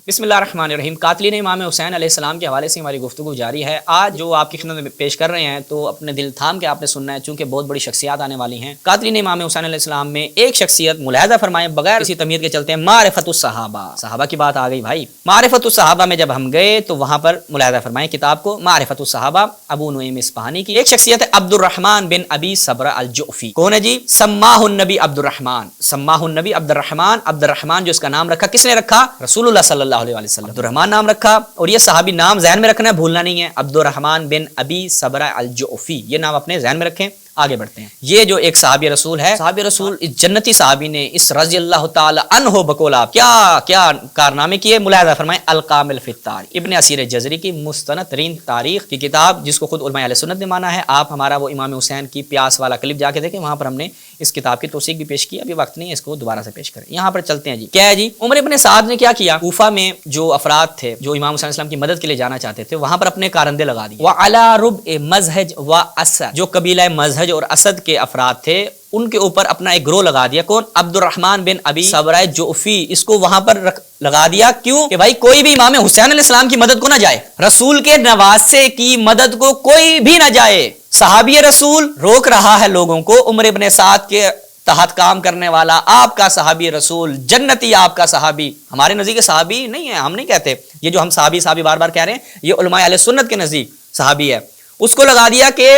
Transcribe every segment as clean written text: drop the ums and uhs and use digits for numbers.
بسم اللہ الرحمن الرحیم۔ قاتلین امام حسین علیہ السلام کے حوالے سے ہماری گفتگو جاری ہے۔ آج جو آپ کی خدمت میں پیش کر رہے ہیں تو اپنے دل تھام کے آپ نے سننا ہے، چونکہ بہت بڑی شخصیات آنے والی ہیں۔ قاتلین امام حسین علیہ السلام میں ایک شخصیت ملاحظہ فرمائیں بغیر کسی تمہید کے چلتے ہیں، معرفت الصحابہ۔ صحابہ کی بات آ گئی بھائی۔ معرفت الصحابہ میں جب ہم گئے تو وہاں پر ملاحظہ فرمائیں کتاب کو، معرفت الصحابہ ابو نعیم اصفہانی کی ایک شخصیت ہے عبد الرحمن بن ابی صبرہ الجعفی۔ کون ہے جی؟ سماہ النبی عبد الرحمن، سماہ النبی عبد الرحمن۔ عبد الرحمن جو اس کا نام رکھا کس نے رکھا؟ رسول اللہ صلی اللہ علیہ وسلم۔ عبد الرحمن نام رکھا، اور یہ صحابی نام ذہن میں رکھنا ہے، بھولنا نہیں ہے، عبد الرحمن بن ابی صبرہ الجعفی، یہ نام اپنے ذہن میں رکھیں۔ آگے بڑھتے ہیں۔ یہ جو ایک صحابی رسول ہے، صحابی رسول اس جنتی صحابی نے اس رضی اللہ تعالی عنہ بقول آپ کیا کارنامے کیے، ملاحظہ فرمائیں۔ الکامل فی التاریخ، ابن اسیر جزری کی مستند ترین تاریخ کی کتاب، جس کو خود علماء اہل سنت نے مانا ہے۔ آپ ہمارا وہ امام حسین کی پیاس والا کلپ جا کے دیکھیں، وہاں پر ہم نے اس کتاب کی توثیق بھی پیش کی، ابھی وقت نہیں ہے اس کو دوبارہ سے پیش کریں۔ یہاں پر چلتے ہیں جی، کیا ہے جی؟ عمر ابن سعد نے کیا کیا؟ کوفہ میں جو افراد تھے جو امام حسین السلام کی مدد کے لیے جانا چاہتے تھے، وہاں پر اپنے کارندے لگا دیے۔ وعلی ربع مزہج و اسد، جو قبیلہ مزہج اور اسد کے افراد تھے ان کے اوپر اپنا ایک گروہ لگا دیا۔ کون؟ عبد الرحمن بن ابی صبرہ جعفی، اس کو وہاں پر لگا دیا۔ کیوں؟ کہ بھائی کوئی بھی امام حسین علیہ السلام کی مدد کو نہ جائے، رسول کے نواسے کی مدد کو کوئی بھی نہ جائے۔ صحابی رسول روک رہا ہے لوگوں کو، عمر ابن سعد کے تحت کام کرنے والا آپ کا صحابی رسول، جنتی آپ کا صحابی، ہمارے نزدیک صحابی نہیں ہے، ہم نہیں کہتے یہ جو ہم صحابی بار بار کہہ رہے ہیں، یہ علماء اہل سنت کے نزدیک صحابی ہے۔ اس کو لگا دیا کہ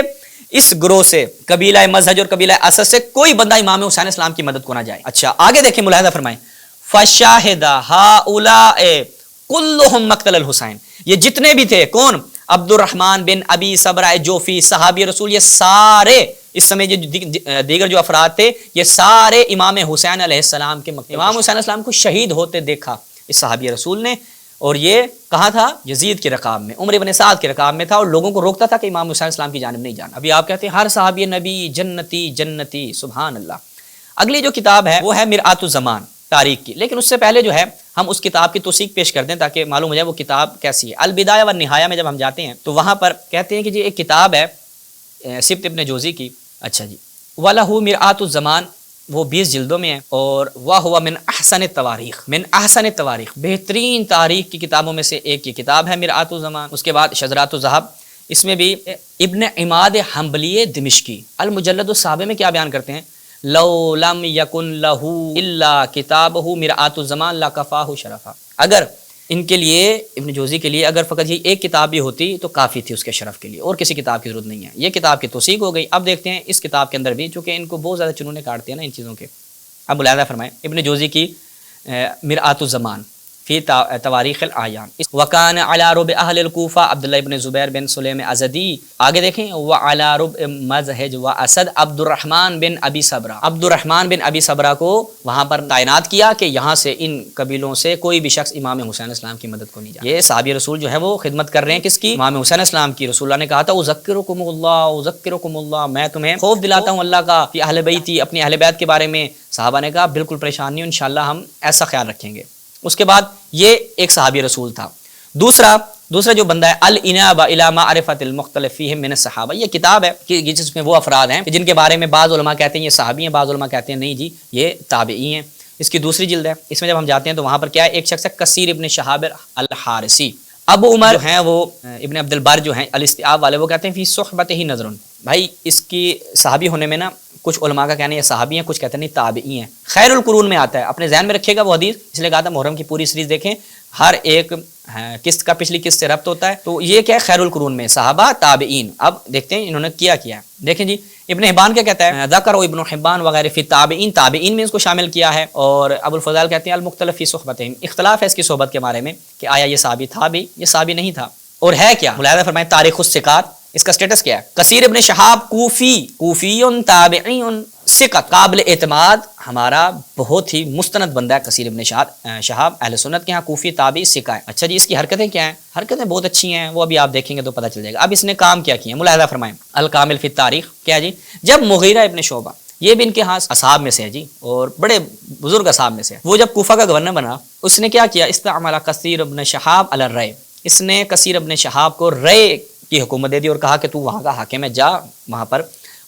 اس گروہ سے، قبیلہ مزہج اور قبیلہ اسد سے کوئی بندہ امام حسین اسلام کی مدد کو نہ جائے۔ اچھا آگے دیکھیں، ملاحظہ فرمائیں۔ فشاہد ہؤلاء کلہم مقتل الحسین، یہ جتنے بھی تھے، کون؟ عبد الرحمن بن ابی صبرہ جعفی، صحابی رسول، یہ سارے اس سمے دیگر جو افراد تھے، یہ سارے امام حسین علیہ السلام کے مقتل، امام حسین علیہ السلام کو شہید ہوتے دیکھا اس صحابی رسول نے۔ اور یہ کہاں تھا؟ یزید کی رکاب میں، عمر ابن سعد کی رکاب میں تھا، اور لوگوں کو روکتا تھا کہ امام حسین اسلام کی جانب نہیں جانا۔ ابھی آپ کہتے ہیں ہر صحابی نبی جنتی جنتی، سبحان اللہ۔ اگلی جو کتاب ہے وہ ہے مرآت الزمان تاریخ کی، لیکن اس سے پہلے جو ہے ہم اس کتاب کی توثیق پیش کر دیں تاکہ معلوم ہو جائے وہ کتاب کیسی ہے۔ البدایہ والنہایہ میں جب ہم جاتے ہیں تو وہاں پر کہتے ہیں کہ جی ایک کتاب ہے سبت ابن جوزی کی، اچھا جی، وَلَهُ مرآت الزمان، وہ 20 جلدوں میں ہے، اور وَهُوَ مِنْ أَحْسَنِ التَّوَارِيخ، من احسن التواريخ، بہترین تاریخ کی کتابوں میں سے ایک یہ کتاب ہے مرآت الزمان۔ اس کے بعد شذرات الذہب، اس میں بھی ابن عماد حنبلی دمشقی المجلد السابع میں کیا بیان کرتے ہیں؟ لو لم یکن لہ الا کتابہ مرآت الزمان لکفاہ شرفا، اگر ان کے لیے، ابن جوزی کے لیے، اگر فقط یہ ایک کتاب بھی ہوتی تو کافی تھی اس کے شرف کے لیے، اور کسی کتاب کی ضرورت نہیں ہے۔ یہ کتاب کی توثیق ہو گئی۔ اب دیکھتے ہیں اس کتاب کے اندر بھی، چونکہ ان کو بہت زیادہ چنونے کاٹتے ہیں نا ان چیزوں کے۔ اب ملاحظہ فرمائیں ابن جوزی کی مرآت الزمان فی تواریخ الاعیان، وکان علی ربع اہل الکوفہ عبداللہ ابن زبیر بن سلیم ازدی۔ آگے دیکھیں، وعلی ربع مزہج و اسد عبد الرحمن بن ابی صبرہ، عبد الرحمن بن ابی صبرہ کو وہاں پر تعینات کیا کہ یہاں سے ان قبیلوں سے کوئی بھی شخص امام حسین اسلام کی مدد کو نہیں جائے۔ یہ صحابی رسول جو ہے وہ خدمت کر رہے ہیں کس کی؟ امام حسین اسلام کی۔ رسول اللہ نے کہا تھا اذکرکم اللہ، اذکرکم اللہ، میں تمہیں خوف دلاتا ہوں اللہ کا، فی اہل بیتی، اپنے اہل بیت کے بارے میں۔ صحابہ نے کہا بالکل پریشان نہیں، انشاءاللہ ہم ایسا خیال رکھیں گے۔ اس کے بعد یہ ایک صحابی رسول تھا۔ دوسرا جو بندہ ہے الانابہ الی معرفۃ المختلف فیہم من الصحابہ، یہ کتاب ہے کہ جس میں وہ افراد ہیں جن کے بارے میں بعض علماء کہتے ہیں یہ صحابی ہیں، بعض علماء کہتے ہیں نہیں جی یہ تابعی ہیں۔ اس کی دوسری جلد ہے، اس میں جب ہم جاتے ہیں تو وہاں پر کیا ہے؟ ایک شخص ہے کثیر ابن شہاب الحارثی۔ ابو عمر جو ہیں وہ ابن عبد البر جو ہیں الاستیعاب والے، وہ کہتے ہیں فی صحبتہ نظر، بھائی اس کی صحابی ہونے میں نا کچھ علماء کا کہنا ہے یہ صحابی ہیں، کچھ کہتے ہیں نہیں تابعی ہیں۔ خیر القرون میں آتا ہے، اپنے ذہن میں رکھیے گا وہ حدیث، اس لیے کہا تھا محرم کی پوری سیریز دیکھیں، ہر ایک قسط کا پچھلی قسط سے ربط ہوتا ہے۔ تو یہ کیا ہے؟ خیر القرون میں صحابہ تابعین۔ اب دیکھتے ہیں انہوں نے کیا کیا ہے، دیکھیں جی ابن حبان کیا کہتا ہے؟ ذکر ابن حبان وغیرہ فی تابعین، تابعین میں اس کو شامل کیا ہے۔ اور ابو الفضل کہتے ہیں المختلف فی صحبتہم، اختلاف ہے اس کی صحبت کے بارے میں کہ آیا یہ صحابی تھا بھی، یہ صحابی نہیں تھا، اور ہے کیا؟ ملاحظہ فرمائیں تاریخ الثقات، اس کا سٹیٹس کیا ہے؟ کثیر ابن شہاب کوفی تابعی ثقت، قابل اعتماد، ہمارا بہت ہی مستند بندہ ہے کثیر ابن شہاب، اہل سنت کے ہاں کوفی تابعی ثقہ ہے۔ اچھا جی اس کی حرکتیں کیا ہیں؟ حرکتیں بہت اچھی ہیں، وہ ابھی آپ دیکھیں گے تو پتہ چل جائے گا۔ اب اس نے کام کیا کیا ہے؟ ملاحظہ فرمائیں الکامل فی التاریخ، کیا جی؟ جب مغیرہ ابن شعبہ، یہ بھی ان کے ہاں اصحاب میں سے ہے جی، اور بڑے بزرگ اصحاب میں سے ہے، وہ جب کوفہ کا گورنر بنا، اس نے کیا کیا؟ استعمل کثیر ابن شہاب علی الرأی، اس نے کثیر ابن شہاب کو رأی کی حکومت دے دی اور کہا کہ تو وہاں کا حاکم ہے، جا وہاں پر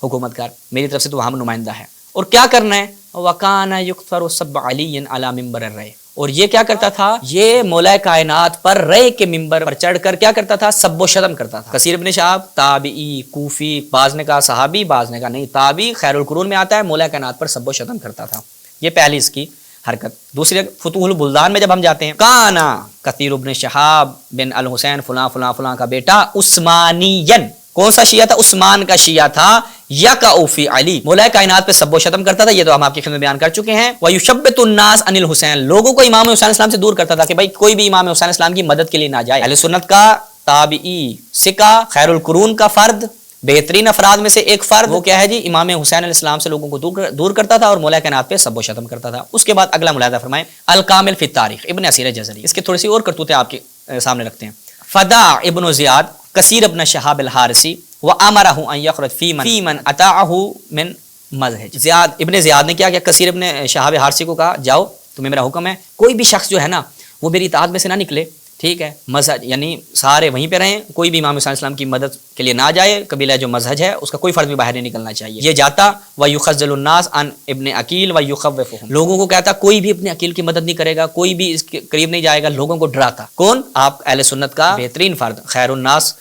حکومت کر، میری طرف سے تو وہاں نمائندہ ہے۔ اور کیا کرنا ہے؟ وَكَانَ يُكْثَرُ سَبَّ عَلِيٍّ عَلَى مِنبَرِ الرَّأْيِ، اور یہ کیا کرتا تھا؟ یہ مولا کائنات پر رے کے ممبر پر چڑھ کر کیا کرتا تھا؟ سب و شتم کرتا تھا۔ کثیر ابن شہاب تابعی کوفی، بعض نے کہا صحابی، بعض نے کہا نہیں تابعی، خیر القرون میں آتا ہے، مولا کائنات پر سب و شتم کرتا تھا۔ یہ پہلی اس کی حرکت۔ دوسری فتوح البلدان میں جب ہم جاتے ہیں، کانا کثیر ابن شہاب بن الحسین فلاں فلاں فلاں کا بیٹا عثمانین، کون سا شیعہ تھا؟ عثمان کا شیعہ تھا۔ یقع فی علی، مولا کائنات پہ سب و شتم کرتا تھا، یہ تو ہم آپ کی خدمت میں بیان کر چکے ہیں۔ ویشبت الناس عن الحسین، لوگوں کو امام حسین اسلام سے دور کرتا تھا کہ بھائی کوئی بھی امام حسین اسلام کی مدد کے لیے نہ جائے۔ اہل سنت کا تابعی سکہ خیر القرون کا فرد، بہترین افراد میں سے ایک فرد، وہ کیا ہے جی؟ امام حسین علیہ السلام سے لوگوں کو دور کرتا تھا اور مولا کائنات پہ سب و شتم کرتا تھا۔ اس کے بعد اگلا ملاحظہ فرمائیں، الکامل فی التاریخ ابن اسیر جزری، اس کی تھوڑی سی اور کرتوتیں آپ کے سامنے رکھتے ہیں۔ فدا ابن زیاد کثیر ابن شہاب الحارثی وامرہ ان یخرج فی من اطاعہ من مذہب، زیاد ابن زیاد نے کیا کثیر ابن شہاب حارثی کو کہا جاؤ تمہیں میرا حکم ہے، کوئی بھی شخص جو ہے نا وہ میری اطاعت میں سے نہ نکلے، ٹھیک ہے، مذہب یعنی سارے وہیں پہ رہیں، کوئی بھی امام حسین اسلام کی مدد کے لیے نہ جائے، قبیلہ جو مذہب ہے اس کا کوئی فرد بھی باہر نہیں نکلنا چاہیے۔ یہ جاتا ویخذل الناس عن ابن عقیل ویخوفهم، لوگوں کو کہتا کوئی بھی اپنے عقیل کی مدد نہیں کرے گا، کوئی بھی اس کے قریب نہیں جائے گا، لوگوں کو ڈراتا۔ کون؟ آپ اہل سنت کا بہترین فرد، خیر الناس،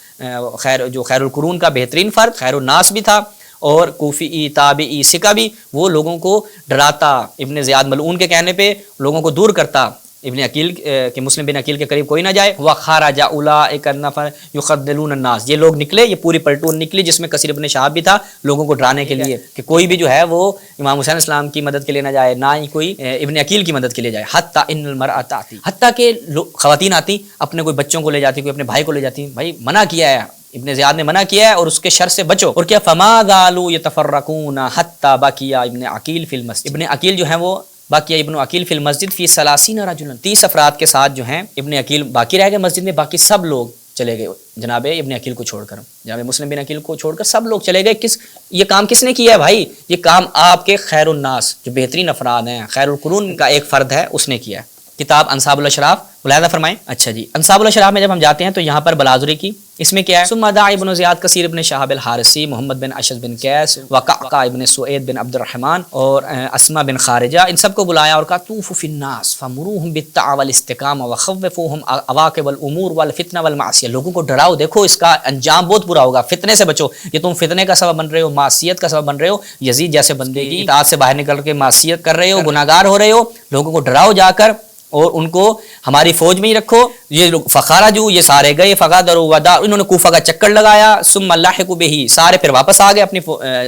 جو خیر القرون کا بہترین فرد خیر الناس بھی تھا، اور کوفی تابعی سکہ بھی، وہ لوگوں کو ڈراتا، ابن زیاد ملعون کے کہنے پہ لوگوں کو دور کرتا ابن عقیل کہ مسلم بن عقیل کے قریب کوئی نہ جائے۔ وخرج اولئک النفر یخذلون الناس، یہ لوگ نکلے، یہ پوری پلٹون نکلی جس میں کثیر ابن شہاب بھی تھا، لوگوں کو ڈرانے کے لیے کہ کوئی بھی جو ہے وہ امام حسین اسلام کی مدد کے لیے نہ جائے، نہ ہی کوئی ابن عقیل کی مدد کے لیے جائے۔ حتی ان المرأۃ تأتی، حتیٰ کہ خواتین آتی اپنے کوئی بچوں کو لے جاتی، کوئی اپنے بھائی کو لے جاتی، بھائی منع کیا ہے، ابن زیاد نے منع کیا ہے اور اس کے شر سے بچو۔ اور کیا فما زالوا یتفرقون حتی بقی ابن عقیل فی المسجد، ابن عقیل جو ہیں وہ باقی ابن عقیل فی المسجد فی 30 رجلا، 30 افراد کے ساتھ جو ہیں ابن عقیل باقی رہ گئے مسجد میں، باقی سب لوگ چلے گئے جناب ابن عقیل کو چھوڑ کر، جناب مسلم بن عقیل کو چھوڑ کر سب لوگ چلے گئے۔ یہ کام کس نے کیا ہے بھائی؟ یہ کام آپ کے خیر الناس جو بہترین افراد ہیں، خیر القرون کا ایک فرد ہے، اس نے کیا ہے۔ کتاب انصاب الاشراف ملاحظہ فرمائیں۔ اچھا جی، انصاب الاشراف میں جب ہم جاتے ہیں تو یہاں پر بلازری کی، اس میں کیا ہے؟ ثم دعا ابن زیاد کثیر ابن شہاب الحارثی محمد بن اشج بن قیس وقعقاع ابن سعید بن عبد الرحمن اور اسما بن خارجہ، ان سب کو بلایا اور کہا طوفوا فی الناس فمروہم بالطاعۃ والاستقامۃ وخوفوہم عواقب الامور والفتنہ والمعصیہ، لوگوں کو ڈراؤ، دیکھو اس کا انجام بہت برا ہوگا، فتنے سے بچو، یہ تم فتنے کا سبب بن رہے ہو، معصیت کا سبب بن رہے ہو، یزید جیسے بندے کی اطاعت سے باہر نکل کے معصیت کر رہے ہو، گناہگار ہو رہے ہو، لوگوں کو ڈراؤ جا کر اور ان کو ہماری فوج میں ہی رکھو۔ یہ لوگ فخرجوا، یہ سارے گئے، فغادروا وداع، انہوں نے کوفہ کا چکر لگایا، ثم لحقوا به، سارے پھر واپس آ گئے اپنی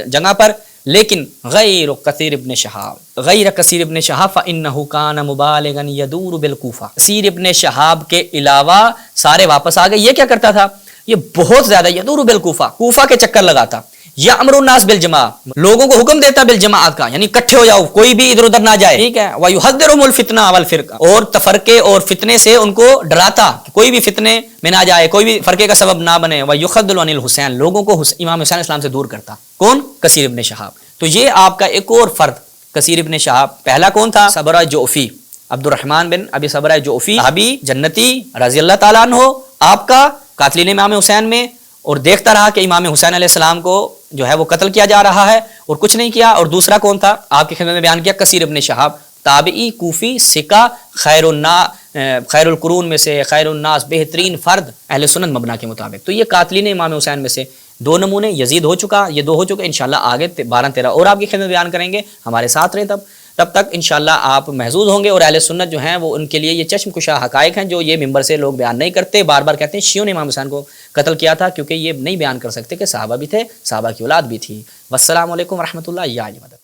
جگہ پر، لیکن غیر کثیر ابن شہاب فانه كان مبالغا يدور بالکوفہ، کثیر ابن شہاب کے علاوہ سارے واپس آ گئے۔ یہ کیا کرتا تھا؟ یہ بہت زیادہ یدور بالکوفہ، کوفہ کے چکر لگاتا، یامر الناس بالجماعۃ، لوگوں کو حکم دیتا بالجماعت کا، یعنی اکٹھے ہو جاؤ، کوئی بھی ادھر ادھر نہ جائے، ٹھیک ہے، ویحذرهم الفتنہ والفرقہ، اور تفرقے اور فتنے سے ان کو ڈراتا کہ کوئی بھی فتنے میں نہ جائے، کوئی بھی فرقے کا سبب نہ بنے، ویخذل عن الحسین، لوگوں کو امام حسین اسلام سے دور کرتا۔ کون؟ کثیر ابن شہاب۔ تو یہ آپ کا ایک اور فرد کثیر ابن شہاب، پہلا کون تھا؟ صبرہ جوفی، عبد الرحمن بن ابی صبرہ جوفی، صحابی جنتی رضی اللہ تعالیٰ عنہ، آپ کا قاتلین امام حسین میں، اور دیکھتا رہا کہ امام حسین علیہ السلام کو جو ہے وہ قتل کیا جا رہا ہے اور کچھ نہیں کیا۔ اور دوسرا کون تھا؟ آپ کی خدمت میں بیان کیا، کثیر ابن شہاب، تابعی کوفی سکہ خیر القرون میں سے، خیر الناس بہترین فرد اہل سنت مبنا کے مطابق۔ تو یہ قاتلین امام حسین میں سے دو نمونے، یزید ہو چکا، یہ دو ہو چکے، انشاءاللہ آگے 12-13 اور آپ کی خدمت بیان کریں گے، ہمارے ساتھ رہیں تب تک انشاءاللہ آپ محظوظ ہوں گے۔ اور اہل سنت جو ہیں وہ ان کے لیے یہ چشم کشا حقائق ہیں جو یہ ممبر سے لوگ بیان نہیں کرتے، بار بار کہتے ہیں شیعوں نے امام حسین کو قتل کیا تھا، کیونکہ یہ نہیں بیان کر سکتے کہ صحابہ بھی تھے، صحابہ کی اولاد بھی تھی۔ والسلام علیکم ورحمۃ اللہ، یا علی مدد۔